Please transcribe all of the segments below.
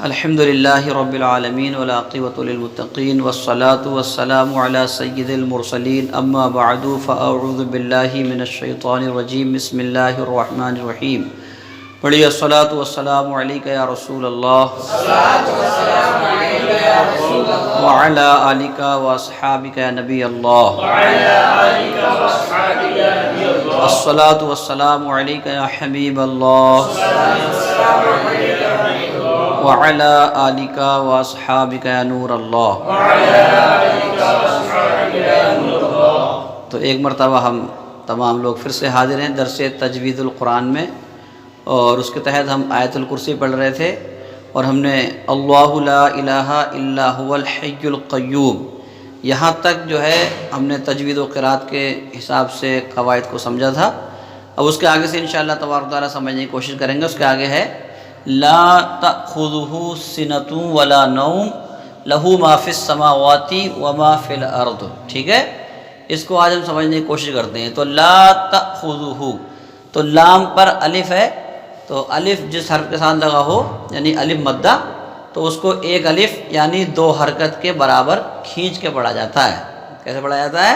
الحمدللہ رب العالمین والعاقبۃ للمتقین والصلاة والسلام علی سید المرسلین اما بعد فاعوذ باللہ من الشیطان الرجیم بسم اللہ الرحمن الرحیم۔ پڑھیے الصلاۃ والسلام علیک یا رسول اللہ وعلی آلک واصحابک یا نبی اللہ۔ الصلاۃ والسلام علیک یا حبیب اللہ وعلی آلک واصحابک یا نور اللہ۔ تو ایک مرتبہ ہم تمام لوگ پھر سے حاضر ہیں درس تجوید القرآن میں، اور اس کے تحت ہم آیت الکرسی پڑھ رہے تھے، اور ہم نے اللہ لا الہ الا هو الحی القیوم یہاں تک جو ہے ہم نے تجوید و قرات کے حساب سے قواعد کو سمجھا تھا۔ اب اس کے آگے سے انشاءاللہ تبارک و تعالیٰ سمجھنے کی کوشش کریں گے۔ اس کے آگے ہے لا تأخذہ سنۃ ولا نوم لہ ما فی السماوات وما فی الارض۔ ٹھیک ہے، اس کو آج ہم سمجھنے کی کوشش کرتے ہیں۔ تو لا تأخذہ، تو لام پر الف ہے، تو الف جس حرف کے ساتھ لگا ہو یعنی الف مدہ، تو اس کو ایک الف یعنی دو حرکت کے برابر کھینچ کے پڑھا جاتا ہے۔ کیسے پڑھا جاتا ہے؟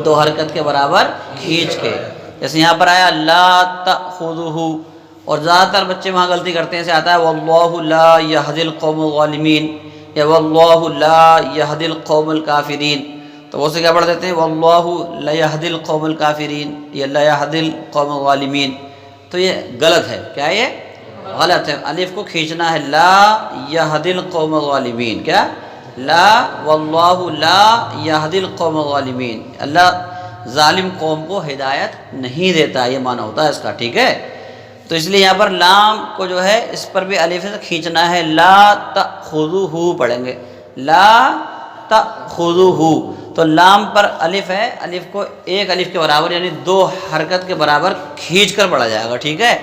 دو حرکت کے برابر کھینچ کے۔ جیسے یہاں پر آیا لا تأخذہ، اور زیادہ تر بچے وہاں غلطی کرتے ہیں، سے آتا ہے واللہ لا یہدی القوم الظالمین یا واللہ لا یہدی القوم الکافرین، تو وہ سے کیا پڑھ دیتے ہیں واللہ لا یہدی القوم الکافرین یا لا یہدی القوم الظالمین، تو یہ غلط ہے۔ کیا یہ غلط ہے؟ الف کو کھینچنا ہے لا یہدی القوم الظالمین، کیا لا واللہ لا یہدی القوم الظالمین، اللہ ظالم قوم کو ہدایت نہیں دیتا، یہ معنی ہوتا ہے اس کا۔ ٹھیک ہے، تو اس لیے یہاں پر لام کو جو ہے اس پر بھی الف سے کھینچنا ہے، لا تأخذہ پڑھیں گے، لا تأخذہ، تو لام پر الف ہے، الف کو ایک الف کے برابر یعنی دو حرکت کے برابر کھینچ کر پڑھا جائے گا۔ ٹھیک ہے،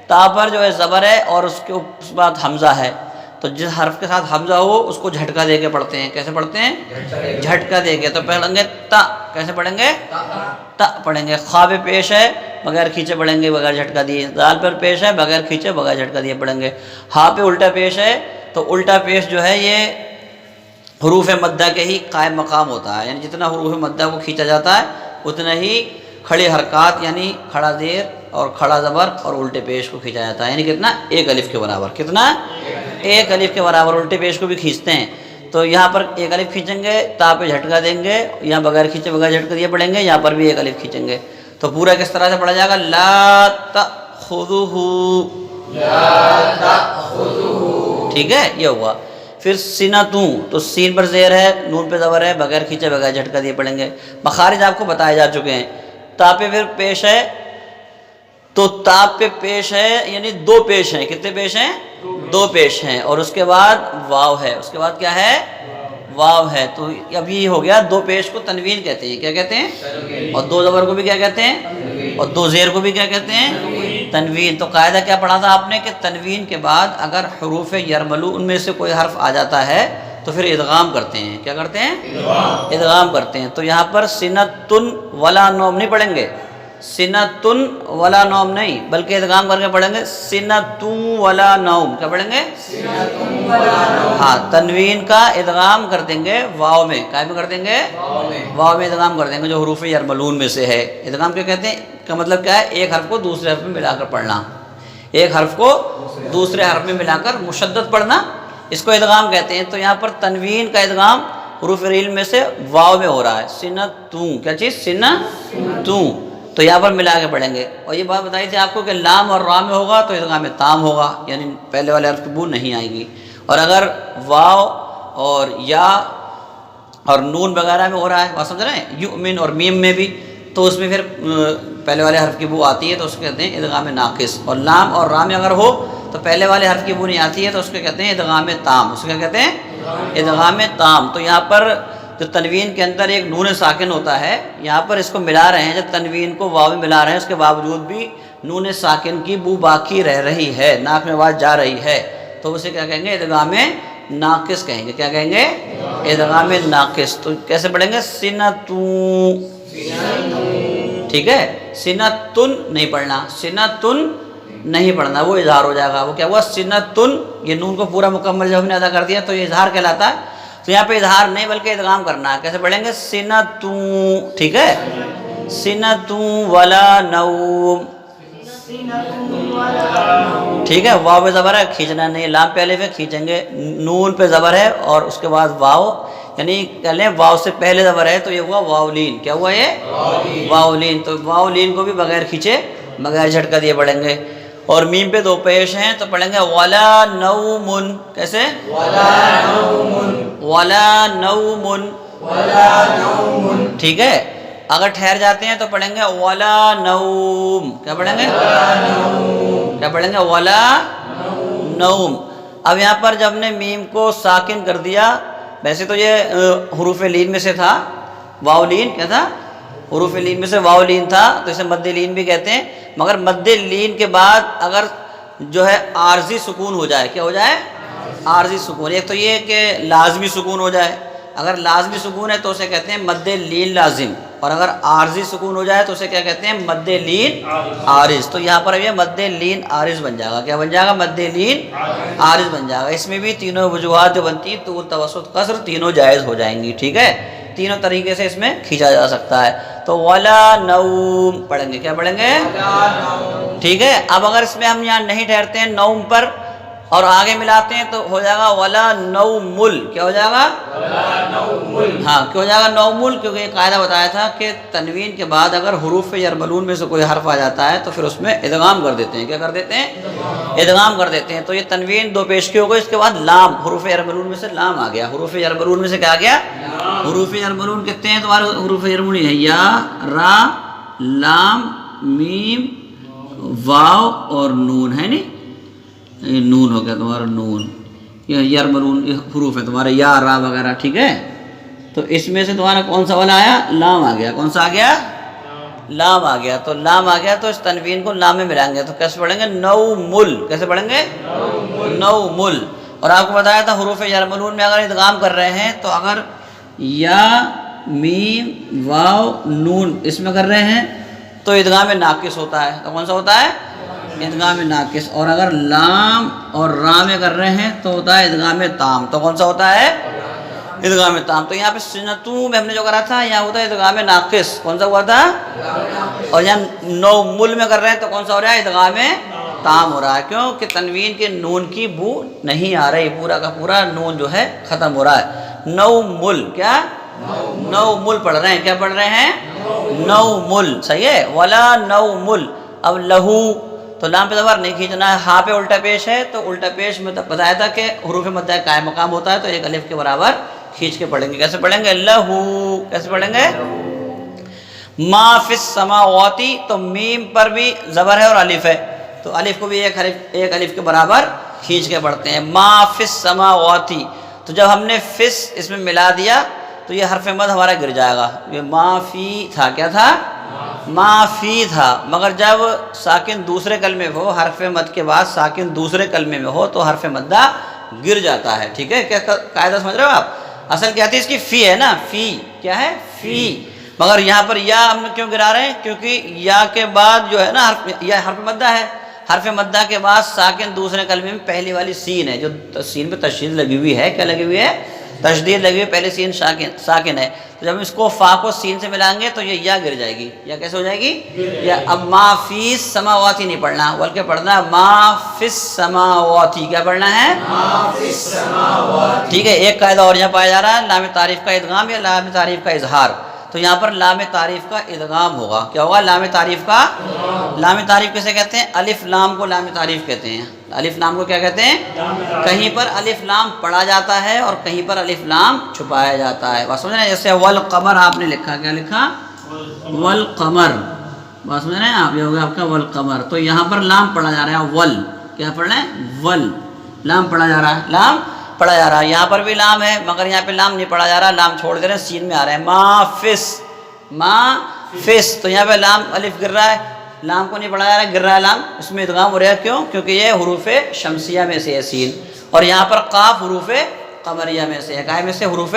تا پر جو ہے زبر ہے اور اس کے اس بعد حمزہ ہے، تو جس حرف کے ساتھ حمزہ ہو اس کو جھٹکا دے کے پڑھتے ہیں۔ کیسے پڑھتے ہیں؟ جھٹکا دے کے۔ تو پڑھیں گے تا، کیسے پڑھیں گے؟ تا پڑھیں گے۔ خا پہ پیش ہے بغیر کھینچے پڑھیں گے، بغیر جھٹکا دیے۔ دال پر پیش ہے بغیر کھینچے بغیر جھٹکا دیے پڑھیں گے۔ ہا پہ الٹا پیش ہے، تو الٹا پیش جو ہے یہ حروف مدہ کے ہی قائم مقام ہوتا ہے، یعنی جتنا حروف مدہ کو کھینچا جاتا ہے اتنا ہی کھڑی حرکات یعنی کھڑا زیر اور کھڑا زبر اور الٹے پیش کو کھینچا جاتا ہے، یعنی کتنا؟ ایک الف کے برابر۔ کتنا؟ ایک الف کے برابر۔ الٹے پیش کو بھی کھینچتے ہیں، تو یہاں پر ایک الف کھینچیں گے، تا پہ جھٹکا دیں گے، یہاں بغیر کھینچے بغیر جھٹکا دیے پڑھیں گے، یہاں پر بھی ایک الف کھینچیں گے۔ تو پورا کس طرح سے پڑھا جائے گا؟ لا تأخذہ، ٹھیک ہے، یہ ہوا۔ پھر سنتوں، تو سین پر زیر ہے، نون پہ زبر ہے، بغیر کھینچے بغیر جھٹکا دیے پڑھیں گے۔ مخارج آپ کو بتائے جا چکے ہیں۔ تا پہ پھر پیش ہے، تو تا پہ پیش ہے یعنی دو پیش ہیں۔ کتنے پیش ہیں؟ دو پیش ہیں، اور اس کے بعد واو ہے۔ اس کے بعد کیا ہے؟ واو ہے۔ تو اب یہ ہو گیا، دو پیش کو تنوین کہتے ہیں۔ کیا کہتے ہیں؟ اور دو زبر کو بھی کیا کہتے ہیں؟ اور دو زیر کو بھی کیا کہتے ہیں؟ تنوین۔ تو قاعدہ کیا پڑھا تھا آپ نے کہ تنوین کے بعد اگر حروف یرملو ان میں سے کوئی حرف آ جاتا ہے تو پھر ادغام کرتے ہیں۔ کیا کرتے ہیں؟ ادغام کرتے ہیں۔ تو یہاں پر سنتن ولا نوم نہیں پڑھیں گے، سنتن ولا نوم نہیں، بلکہ ادغام کر کے پڑھیں گے سنتوں ولا نوم۔ کیا پڑھیں گے؟ ہاں، تنوین کا ادغام کر دیں گے واو میں۔ کیا میں کر دیں گے؟ واو میں ادغام کر دیں گے، جو حروف یرملون میں سے ہے۔ ادغام کیا کہتے ہیں؟ کا مطلب کیا ہے؟ ایک حرف کو دوسرے حرف میں ملا کر پڑھنا، ایک حرف کو دوسرے حرف میں ملا کر مشدد پڑھنا، اس کو ادغام کہتے ہیں۔ تو یہاں پر تنوین کا ادغام حروف ریل میں سے واو میں ہو رہا ہے، سنتوں، کیا چیز؟ سنتوں، تو یہاں پر ملا کے پڑھیں گے۔ اور یہ بات بتائی تھی آپ کو کہ لام اور را میں ہوگا تو ادغام تام ہوگا، یعنی پہلے والے حرف کی بو نہیں آئے گی، اور اگر واو اور یا اور نون وغیرہ میں ہو رہا ہے، بات سمجھ رہے ہیں، یؤمن اور میم میں بھی، تو اس میں پھر پہلے والے حرف کی بو آتی ہے تو اس کو کہتے ہیں ادغام ناقص۔ اور لام اور را میں اگر ہو تو پہلے والے حرف کی بو نہیں آتی ہے تو اس کو کہتے ہیں ادغام تام۔ اس کو کیا کہتے ہیں؟ ادغام تام۔ تو یہاں پر جو تنوین کے اندر ایک نون ساکن ہوتا ہے، یہاں پر اس کو ملا رہے ہیں، جب تنوین کو واو میں ملا رہے ہیں، اس کے باوجود بھی نون ساکن کی بو باقی رہ رہی ہے، ناک میں آواز جا رہی ہے، تو اسے کیا کہیں گے؟ ادغام ناقص کہیں گے۔ کیا کہیں گے؟ ادغام ناقص۔ تو کیسے پڑھیں گے؟ سنتوں، ٹھیک ہے، سنتن نہیں پڑھنا، سنتن نہیں پڑھنا، وہ اظہار ہو جائے گا. وہ کیا ہوا؟ سنتن، یہ نون کو پورا مکمل جب ہم نے ادا کر دیا تو یہ اظہار کہلاتا ہے. تو یہاں پہ اظہار نہیں بلکہ ادغام کرنا ہے. کیسے پڑھیں گے؟ سنتوں، ٹھیک ہے، سنتوں ولا نوم، ٹھیک ہے. واو پہ زبر ہے، کھینچنا نہیں. لام پہ الف ہے، کھینچیں گے. نون پہ زبر ہے اور اس کے بعد واو، یعنی کہہ لیں واو سے پہلے زبر ہے تو یہ ہوا واولین. کیا ہوا یہ؟ واولین. تو واولین کو بھی بغیر کھینچے، بغیر جھٹکا دیے پڑھیں گے. اور میم پہ دو پیش ہیں تو پڑھیں گے ولا نومن. کیسے؟ ولا نومن، ٹھیک ہے. اگر ٹھہر جاتے ہیں تو پڑھیں گے ولا نوم. کیا پڑھیں گے؟ کیا پڑھیں گے؟ ولا نوم. اب یہاں پر جب نے میم کو ساکن کر دیا، ویسے تو یہ حروف لین میں سے تھا، واولین. کیا تھا؟ حروف لین میں سے واولین تھا، تو اسے مد لین بھی کہتے ہیں. مگر مد لین کے بعد اگر جو ہے عارضی سکون ہو جائے، کیا ہو جائے؟ عارضی سکون. ایک تو یہ کہ لازمی سکون ہو جائے. اگر لازمی سکون ہے تو اسے کہتے ہیں مد لین لازم، اور اگر عارضی سکون ہو جائے تو اسے کیا کہتے ہیں؟ مد لین عارض. تو یہاں پر یہ مد لین عارض بن جائے گا. کیا بن جائے گا؟ مد لین عارض بن جائے گا. اس میں بھی تینوں وجوہات جو بنتی ہیں، طول، توسط، قصر، تینوں جائز ہو جائیں گی. ٹھیک ہے، تینوں طریقے سے اس میں کھینچا جا سکتا ہے. تو ولا نوم پڑھیں گے. کیا پڑھیں گے؟ ٹھیک ہے. اب اگر اس میں ہم یہاں نہیں ٹھہرتے ہیں نوم پر اور آگے ملاتے ہیں تو ہو جائے گا ولا نومل. کیا ہو جائے گا؟ ہاں، کیوں ہو جائے گا نومل؟ کیونکہ یہ قاعدہ بتایا تھا کہ تنوین کے بعد اگر حروف یرملون میں سے کوئی حرف آ جاتا ہے تو پھر اس میں ادغام کر دیتے ہیں. کیا کر دیتے ہیں؟ ادغام کر دیتے ہیں. تو یہ تنوین دو پیش کی ہو گئی. اس کے بعد لام، حروف یرملون میں سے لام آ گیا. حروف یرملون میں سے کیا آ گیا؟ حروف یرملون کتنے ہیں تمہارے حروف یرملون ہیں؟ یا، را، لام، میم، واو اور نون ہے. نہیں، نون ہو گیا تمہارا، نون. یہ یرملون حروف ہے تمہارے، یا، را وغیرہ. ٹھیک ہے. تو اس میں سے تمہارا کون سا والا آیا؟ لام آ گیا. کون سا آ گیا؟ لام آ گیا. تو لام آ گیا تو اس تنوین کو لام میں ملائیں گے. تو کیسے پڑھیں گے؟ نومل. کیسے پڑھیں گے؟ نومل. اور آپ کو بتایا تھا حروف یرملون میں اگر ادغام کر رہے ہیں تو اگر یا، میم، واو، نون اس میں کر رہے ہیں تو ادغام ناقص ہوتا ہے. تو کون سا ہوتا ہے؟ ادغام ناقص. اور اگر لام اور را میں کر رہے ہیں تو ہوتا ہے ادغام تام. تو کون سا ہوتا ہے؟ ادغام تام. تو یہاں پہ سنتوں میں ہم نے جو کرا تھا یہاں ہوتا ہے ادغام ناقص. کون سا ہوا تھا؟ اور یہاں نومل میں کر رہے ہیں تو کون سا ہو رہا ہے؟ ادغام تام ہو رہا ہے. کیوں کہ تنوین کے نون کی بو نہیں آ رہی، پورا کا پورا نون جو ہے ختم ہو رہا ہے. نومل. کیا؟ نومل پڑھ رہے ہیں. کیا پڑھ رہے ہیں؟ نومل. صحیح ہے. ولا نومل. اب لہو، تو لام پہ زبر نہیں کھینچنا ہے. ہاں پہ الٹا پیش ہے تو الٹا پیش میں بتایا تھا کہ حروف مدہ قائم مقام ہوتا ہے تو ایک الف کے برابر کھینچ کے پڑھیں گے. کیسے پڑھیں گے؟ لہو. کیسے پڑھیں گے؟ ما فی السماواتی. تو میم پر بھی زبر ہے اور الف ہے تو الف کو بھی ایک الف کے برابر کھینچ کے پڑھتے ہیں. ما فی السماواتی. تو جب ہم نے فس اس میں ملا دیا تو یہ حرف مد ہمارا گر جائے گا. یہ ما فی تھا. کیا تھا؟ ما فی تھا. مگر جب ساکن دوسرے کلمے میں ہو، حرف مد کے بعد ساکن دوسرے کلمے میں ہو تو حرف مدہ گر جاتا ہے. ٹھیک ہے. کیا قاعدہ سمجھ رہے ہو آپ؟ اصل کیا تھی اس کی؟ فی ہے نا. فی کیا ہے؟ فی. مگر یہاں پر یا ہم کیوں گرا رہے ہیں؟ کیونکہ یا کے بعد جو ہے نا یا حرف مدہ ہے. حرف مدہ کے بعد ساکن دوسرے کلمے میں پہلی والی سین ہے، جو سین پہ تشدید لگی ہوئی ہے. کیا لگی ہوئی ہے؟ تشدید لگی ہوئی. پہلے سین ساکن ہے. تو جب اس کو فا کو سین سے ملائیں گے تو یہ یا گر جائے گی. یا کیسے ہو جائے گی؟ یا. اب ما فی السماواتی نہیں پڑھنا بلکہ پڑھنا ہے ما فی السماواتی. کیا پڑھنا ہے؟ ما فی السماواتی. ٹھیک ہے. ایک قاعدہ اور یہاں پایا جا رہا ہے، لام تعریف کا ادغام یا لام تعریف کا اظہار. تو یہاں پر لام تعریف کا ادغام ہوگا. کیا ہوگا؟ لام تعریف کا. لام تعریف کیسے کہتے ہیں؟ الف لام کو لام تعریف کہتے ہیں. الف لام کو کیا کہتے ہیں؟ کہیں پر الف لام پڑھا جاتا ہے اور کہیں پر الف لام چھپایا جاتا ہے. بات سمجھ رہے ہیں؟ جیسے والقمر آپ نے لکھا. کیا لکھا؟ والقمر. بات سمجھ رہے ہیں آپ؟ یہ ہوگا آپ کا والقمر. تو یہاں پر لام پڑھا جا رہا ہے. ول. کیا پڑھ رہے ہیں؟ ول. لام پڑھا جا رہا ہے. لام پڑھا جا رہا ہے. یہاں پر بھی لام ہے مگر یہاں پہ لام نہیں پڑھا جا رہا، لام چھوڑ دے رہے ہیں، سین میں آ رہا ہے. ما فس. ما فس. تو یہاں پہ لام الف گر رہا ہے، لام کو نہیں پڑھا جا رہا ہے، گر رہا ہے لام. اس میں ادغام ہو رہا ہے. کیوں؟ کیونکہ یہ حروف شمسیہ میں سے ہے سین. اور یہاں پر قاف حروف قمریہ میں سے ہے. کائے میں سے؟ حروف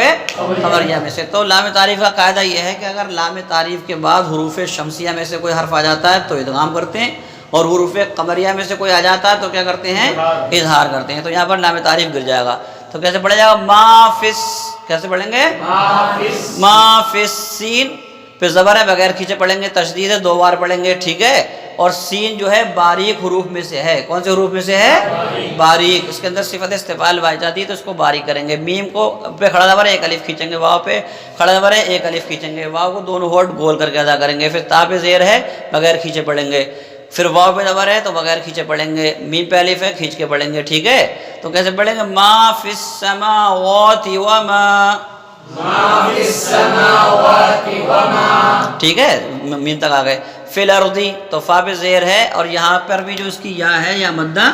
قمریہ میں سے. تو لام تعریف کا قاعدہ یہ ہے کہ اگر لام تعریف کے بعد حروف شمسیہ میں سے کوئی حرف آ جاتا ہے تو ادغام کرتے ہیں، اور حروف قمریہ میں سے کوئی آ جاتا ہے تو کیا کرتے ہیں؟ اظہار کرتے ہیں. تو یہاں پر لام تعریف گر جائے گا. تو کیسے پڑھا جائے گا؟ ما فس، کیسے پڑھیں گے؟ ما فس سین، پھر زبر ہے بغیر کھینچے پڑھیں گے، تشدید ہے 2 بار پڑھیں گے، ٹھیک ہے. اور سین جو ہے باریک حروف میں سے ہے. کون سے حروف میں سے ہے؟ باریک. اس کے اندر صفت استفعال پائی جاتی ہے تو اس کو باریک کریں گے. میم کو پہ کھڑا زبر ہے 1 الف کھینچیں گے، واو پہ کھڑا زبر ہے 1 الف کھینچیں گے، واو کو دونوں ہونٹ گول کر کے ادا کریں گے. پھر تا پہ زیر ہے بغیر کھینچے پڑھیں گے. پھر واو پہ زبر ہے تو بغیر کھینچے پڑھیں گے. میم پہ الف ہے کھینچ کے پڑھیں گے، ٹھیک ہے. تو کیسے پڑھیں گے؟ ما فی السماوات وما، ٹھیک ہے، میم تک آ گئے. فی الارض تو فا پہ زیر ہے اور یہاں پر بھی جو اس کی یا ہے یا مدہ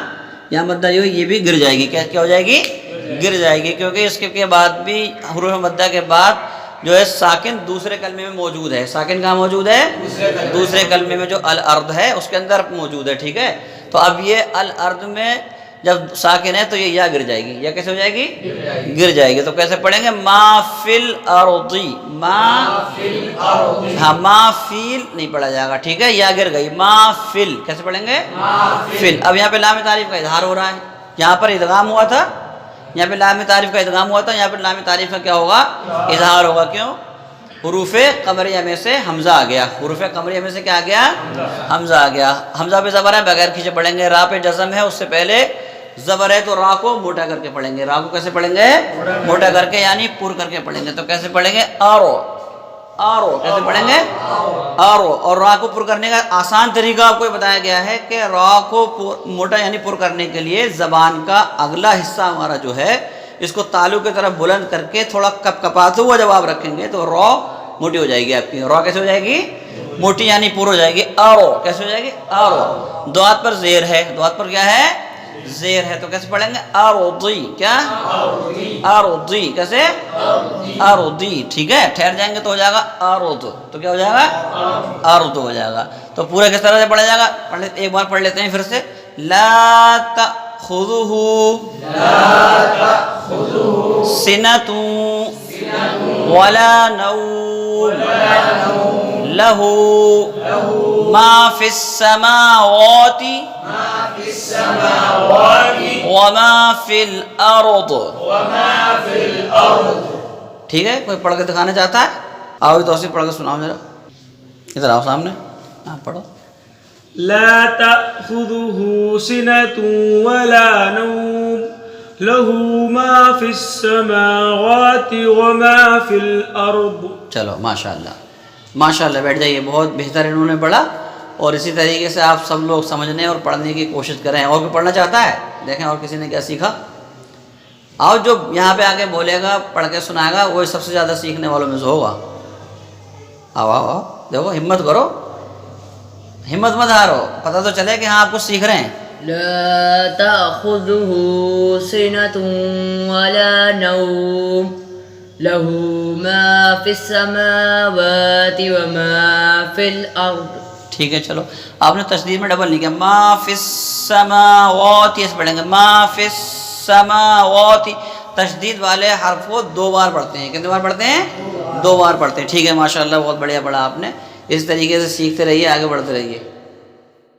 جو یہ بھی گر جائے گی. کیا ہو جائے گی؟ گر جائے گی، کیونکہ اس کے بعد بھی حروف مدہ کے بعد جو ہے ساکن دوسرے کلمے میں موجود ہے. ساکن کہاں موجود ہے؟ دوسرے کلمے میں جو الارض ہے اس کے اندر موجود ہے، ٹھیک ہے. تو اب یہ الارض میں جب ساکن ہے تو یہ یا گر جائے گی. یا کیسے ہو جائے گی؟ گر جائے گی. تو کیسے پڑھیں گے؟ ما فی الارض، ہاں ما فیل نہیں پڑھا جائے گا، ٹھیک ہے، یا گر گئی. ما فل، کیسے پڑھیں گے؟ فل. اب یہاں پہ لام تعریف کا اظہار ہو رہا ہے. یہاں پر ادغام ہوا تھا، یہاں پہ لام تعریف کا ادغام ہوا تھا، یہاں پہ لام تعریف کا کیا ہوگا؟ اظہار ہوگا. کیوں؟ حروف قمریہ میں سے حمزہ آ گیا. حروف قمریہ میں سے کیا آ گیا؟ حمزہ آ گیا. حمزہ پہ زبر ہے بغیر کھینچے پڑھیں گے. را پہ جزم ہے، اس سے پہلے زبر ہے تو را کو موٹا کر کے پڑھیں گے. را کو کیسے پڑھیں گے؟ موٹا کر کے، یعنی پر کر کے پڑھیں گے. تو کیسے پڑھیں گے؟ آرو. آرو کیسے پڑھیں گے؟ آرو. اور را کو پر کرنے کا آسان طریقہ آپ کو بتایا گیا ہے کہ را کو موٹا یعنی پر کرنے کے لیے زبان کا اگلا حصہ ہمارا جو ہے اس کو تالو کی طرف بلند کر کے تھوڑا کپ کپاتے ہوا جب آپ رکھیں گے تو را موٹی ہو جائے گی آپ کی. را کیسے ہو جائے گی؟ موٹی یعنی پر ہو جائے گی. آرو کیسے ہو جائے گی؟ آرو. دوات پر زیر ہے. دوات پر کیا ہے؟ زیر ہے. تو کیسے پڑھیں گے؟ آروضی. کیا؟ آروضی. کیسے؟ آروضی. ٹھیک ہے. ٹھہر جائیں گے تو ہو جائے گا آروض. تو کیا ہو جائے گا؟ آروض ہو جائے گا. تو پورا کس طرح سے پڑھا جائے گا؟ ایک بار پڑھ لیتے ہیں پھر سے. لا تأخذہ سنۃ ولا نوم لہ ما فی السماوات وما فی الارض. ٹھیک ہے. کوئی پڑھ کے دکھانا چاہتا ہے؟ آؤ تو پڑھ کے سناؤ ذرا. ادھر آؤ سامنے. ہاں پڑھو. لا تأخذه سنة ولا نوم له ما في السماوات وما في الأرض. چلو ماشاءاللہ ماشاءاللہ. بیٹھ جائیے. بہت بہتر انہوں نے پڑھا اور اسی طریقے سے آپ سب لوگ سمجھنے اور پڑھنے کی کوشش کریں. اور کوئی پڑھنا چاہتا ہے؟ دیکھیں اور کسی نے کیا سیکھا. آؤ جو یہاں پہ آگے بولے گا پڑھ کے سنائے گا وہی سب سے زیادہ سیکھنے والوں میں سے ہوگا. آؤ آؤ آؤ. دیکھو ہمت کرو، ہمت مت ہارو. پتہ تو چلے کہ ہاں آپ کچھ سیکھ رہے ہیں. لا تأخذه سنة ولا نوم له ما في السماوات وما في الأرض. ٹھیک ہے. چلو آپ نے تشدید میں ڈبل نہیں کیا. ما فی السماوات ایسے پڑھیں گے. ما فی السماوات. تشدید والے حرف کو 2 بار پڑھتے ہیں. کتنے بار پڑھتے ہیں؟ 2 بار پڑھتے ہیں. ٹھیک ہے ماشاءاللہ. بہت بڑھیا پڑھا آپ نے. اس طریقے سے سیکھتے رہیے، آگے بڑھتے رہیے.